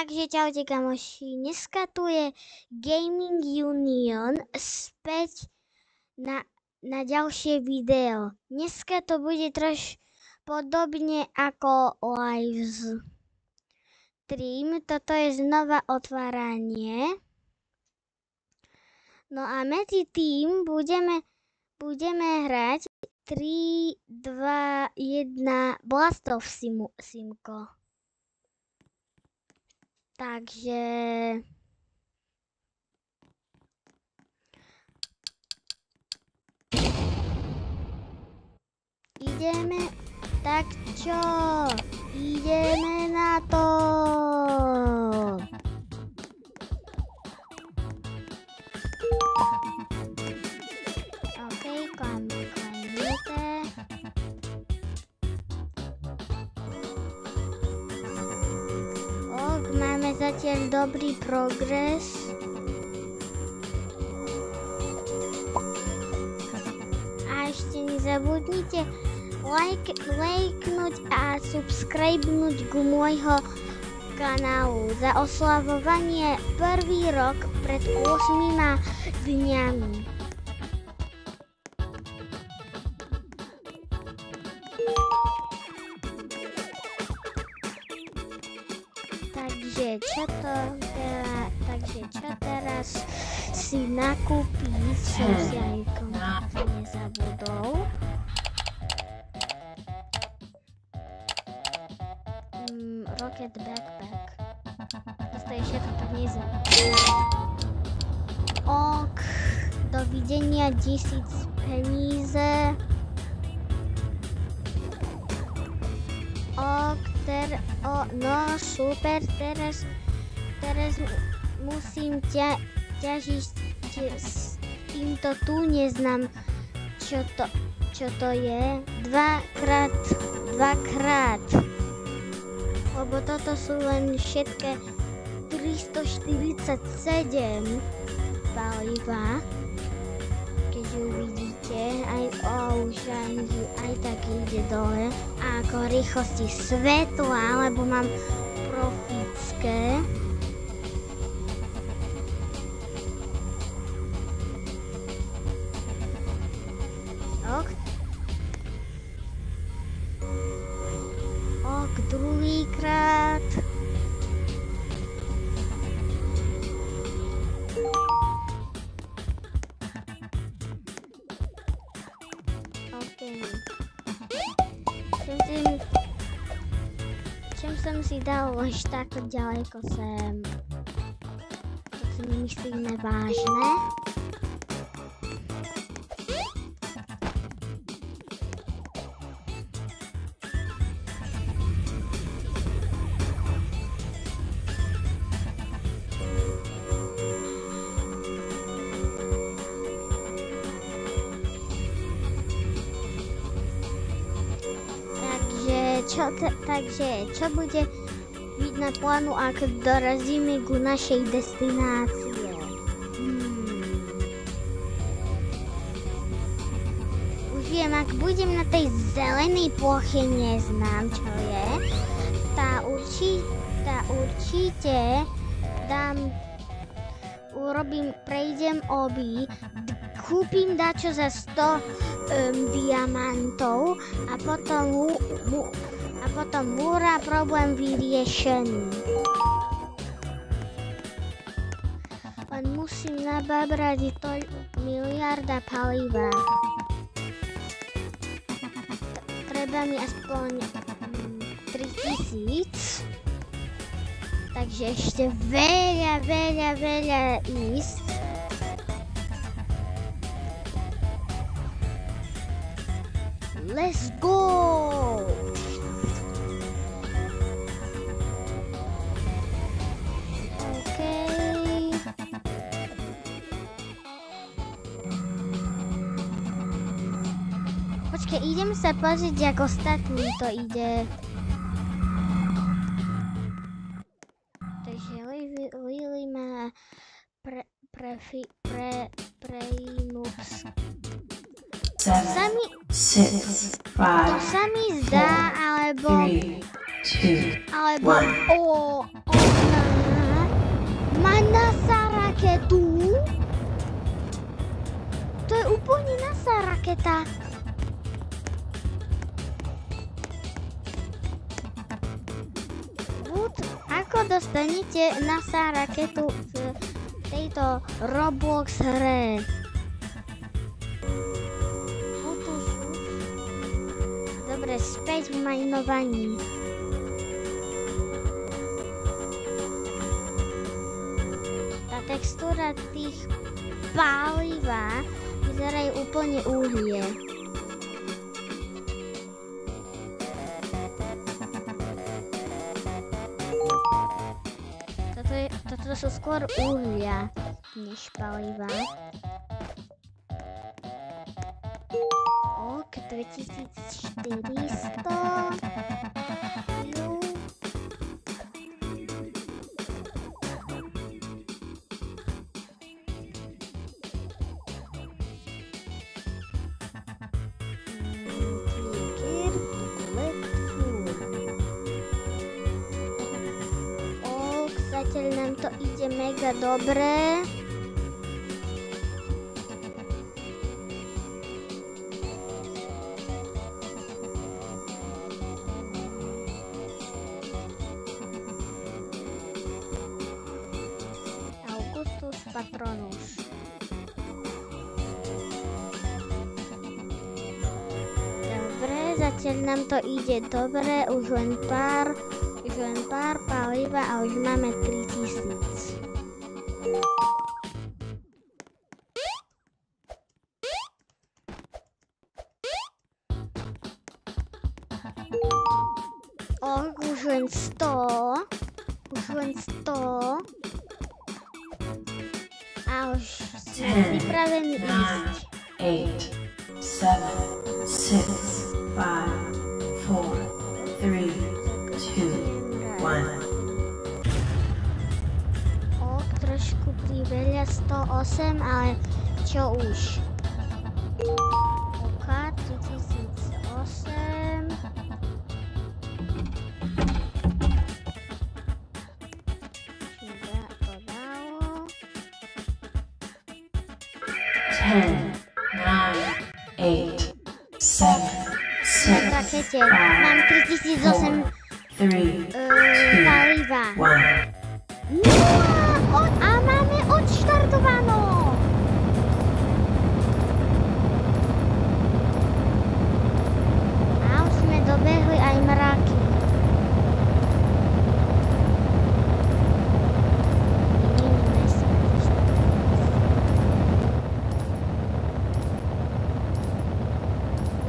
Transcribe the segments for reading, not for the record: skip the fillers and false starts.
Takže čaute kamoši, dneska tu je Gaming Union späť na ďalšie video. Dneska to bude troš podobne ako live stream, toto je znova otváranie. No a medzi tým budeme hrať 3, 2, 1 Blast off Simko. Takže ideme, tak čo? Ideme na to. OK, klamujte. Máme zatiaľ dobrý progres. A ešte nezabudnite lajknúť a subscribenúť k môjho kanálu za oslavovanie prvý rok pred 8 dňami. Takže čo teraz si nakúpiť, som si aj kompletne nezabudol. Rocket Backpack. To je všetko peníze. Ok, dovidenia, 1000 peníze. Ok, no super, teraz musím ťažiť s týmto tu, neznám čo to je, dvakrát, lebo toto sú len všetké 347 paliva, keď uvidíte, už aj tak ide dole, a ako rýchlosti svetla, lebo mám profické. Druhýkrát. OK. Čím som si dal až tak ďaleko sem? To si nemyslíme vážne. Takže čo bude byť na plánu, ak dorazíme ku našej destinácie? Už viem, ak budem na tej zelenej ploche, neznám čo je, tá určite prejdem obi, kúpim dačo za 100 diamantov a potom múra, problém vyriešený. Len musím nababrať miliarda paliva. Treba mi aspoň 3000. Takže ešte veľa ísť. Let's go! Počkej, idem sa pozrieť, ako ostatní to ide. Takže Lily má to sa mi zdá, alebo 3, 2, 1 Má NASA raketu? To je úplne NASA raketa. Ako dostanete NASA raketu v tejto Roblox hre? Dobre, späť v majnovaní. Tá textúra tých paliva vyzerajú úplne uhlie. Toto sú skôr uhlia než paliva. Ok, 2400. Zatiaľ nám to ide mega dobre. Augustus Patronus. Dobre, zatiaľ nám to ide dobre, už len pár paliva a už máme 3000. Už len 100. A už sme pripravení ísť. 8, 7, 6, 5, 4, 3, 2, 1. Trošku priveľa 108, ale čo už? OK, 3008. Čiže to dalo. 10, 9, 8, 7, 6, Rakete, 5, mám 3008 paliva. 1. A máme odštartovanú. A už sme dobehli aj mraky.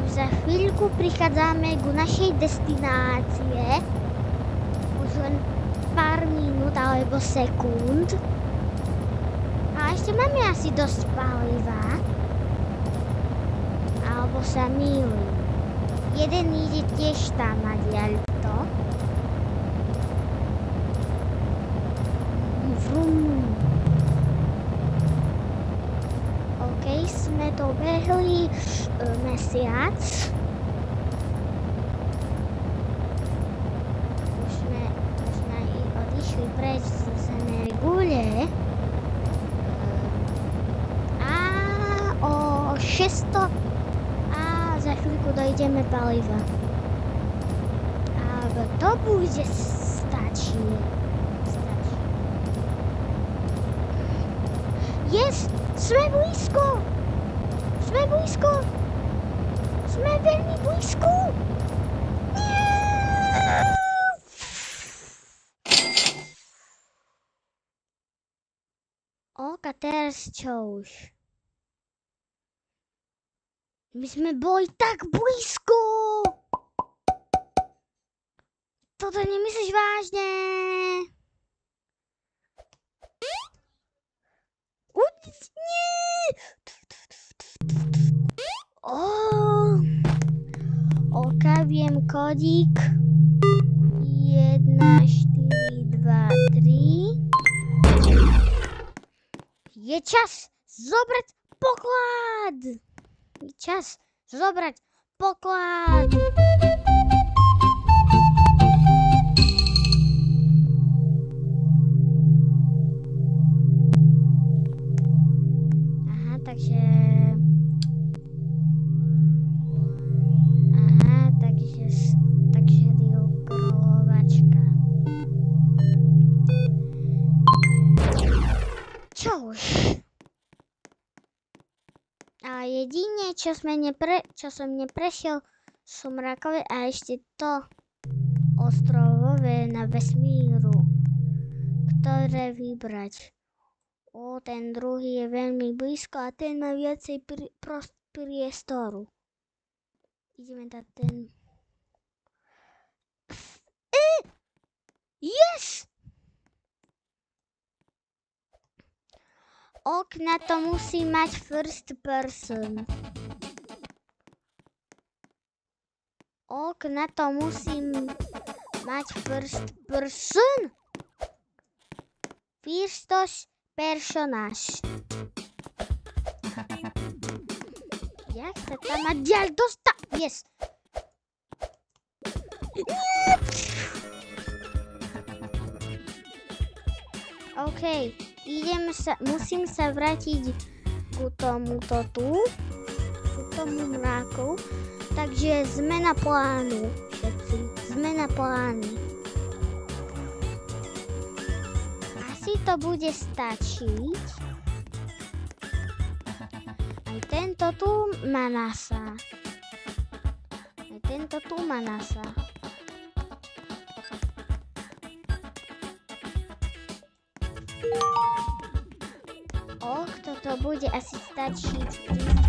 Už za chvíľku prichádzame ku našej destinácie. Už len pár minút alebo sekúnd. A ešte máme asi dosť paliva. Alebo sa mýlim. Jeden ide tiež tam a diaľto. Vrum. OK, sme dobehli mesiac. Preč z zemnej gule a o 600 a za chvíľku dojdeme paliva. A to bude stačiť. Yes! Sme blízko! Sme veľmi blízko! Nie! A teraz čo už? My sme boli tak blízko! Toto nemyslíš vážne? Nie! OK, viem kódik. 1, 4, 2, 3. Je čas zobrať poklad! Jedine, čo som neprešiel, sú mrakové a ešte to ostrovové na vesmíru, ktoré vybrať. Ten druhý je veľmi blízko a ten má viacej priestoru. Ideme na ten. Yes! Okna to musí mať first person. Okna to musí mať first person. Firstos personáž. Jak sa tam má ďal dostať? Yes. OK, musím sa vrátiť ku tomuto tu, ku tomu mraku. Takže zmena plánu, všetci. Zmena plány. Asi to bude stačiť. Aj tento tu má NASA. Aj tento tu má NASA. Toto bude asi stačiť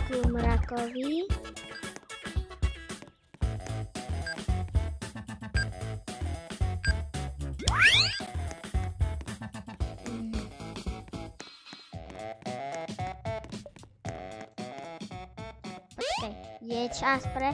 ku mrakovi. Je čas pre...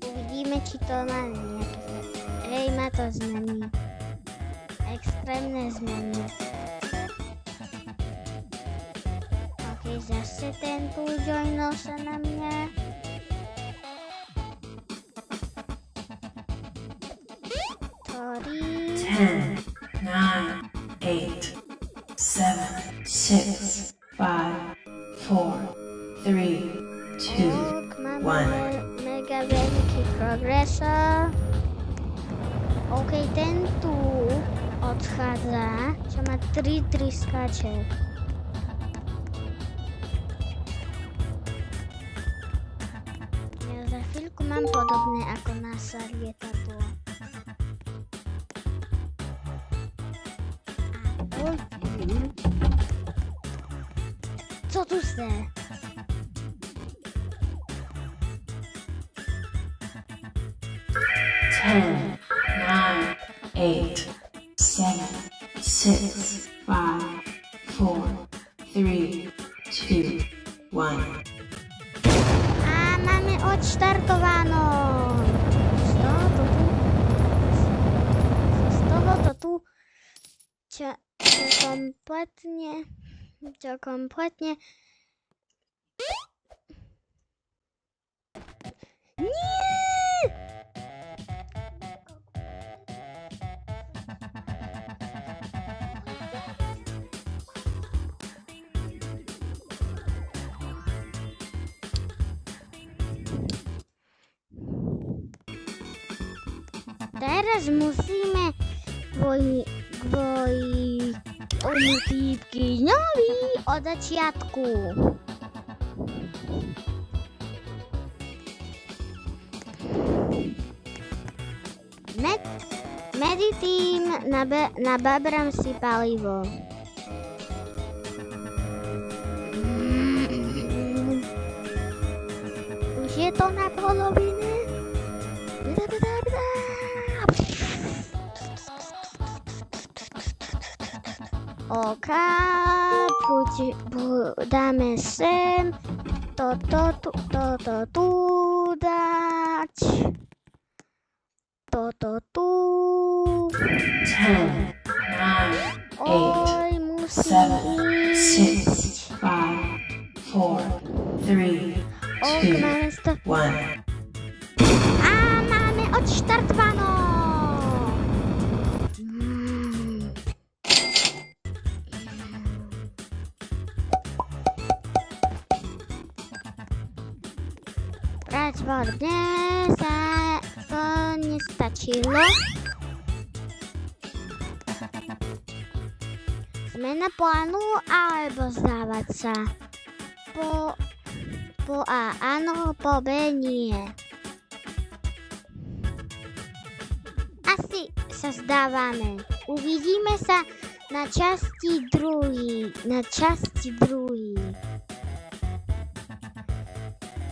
Uvidíme, či to má nejaké... má to zmeny. Extrémne zmeny. OK, zase ten tu joinol sa na mňa. Sorry. 10, 9, 8, 7, 6, 5, 4, 3, 2, 1. Mega veľký progresor. OK, ten tu odchádza, čo má 3 tryskače. Ja za chvíľku mám podobné ako NASA lietadlo. Co tu ste? Ten, 9, 8, 7, 6, 5, 4, 3, 2, 1. A máme odštartováno. Z tohoto tu, čo kompletne teraz musíme kvôli tomu týpkyňovi od začiatku. Meditím nababram si palivo. Už je to na polovine. OK, dáme sem, toto tu dať, toto tu. 10, 9, 8, Oj, musím 7, ísť. 6, 5, 4, 3, Ok, 2, máme 100. 1. A máme odštartované. Pravdepodobne sa to nestačilo. Zmena plánu alebo zdávať sa? Po A áno, po B nie. Asi sa zdávame. Uvidíme sa na časti druhý.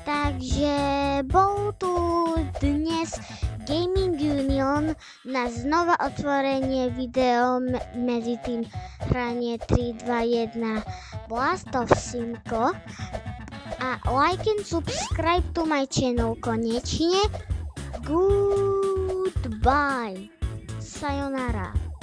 Takže bol tu dnes Gaming Union na znova otvorenie video medzi tým hranie 3, 2, 1 Blast of Simco a like and subscribe to my channel konečne. Goodbye. Sayonara.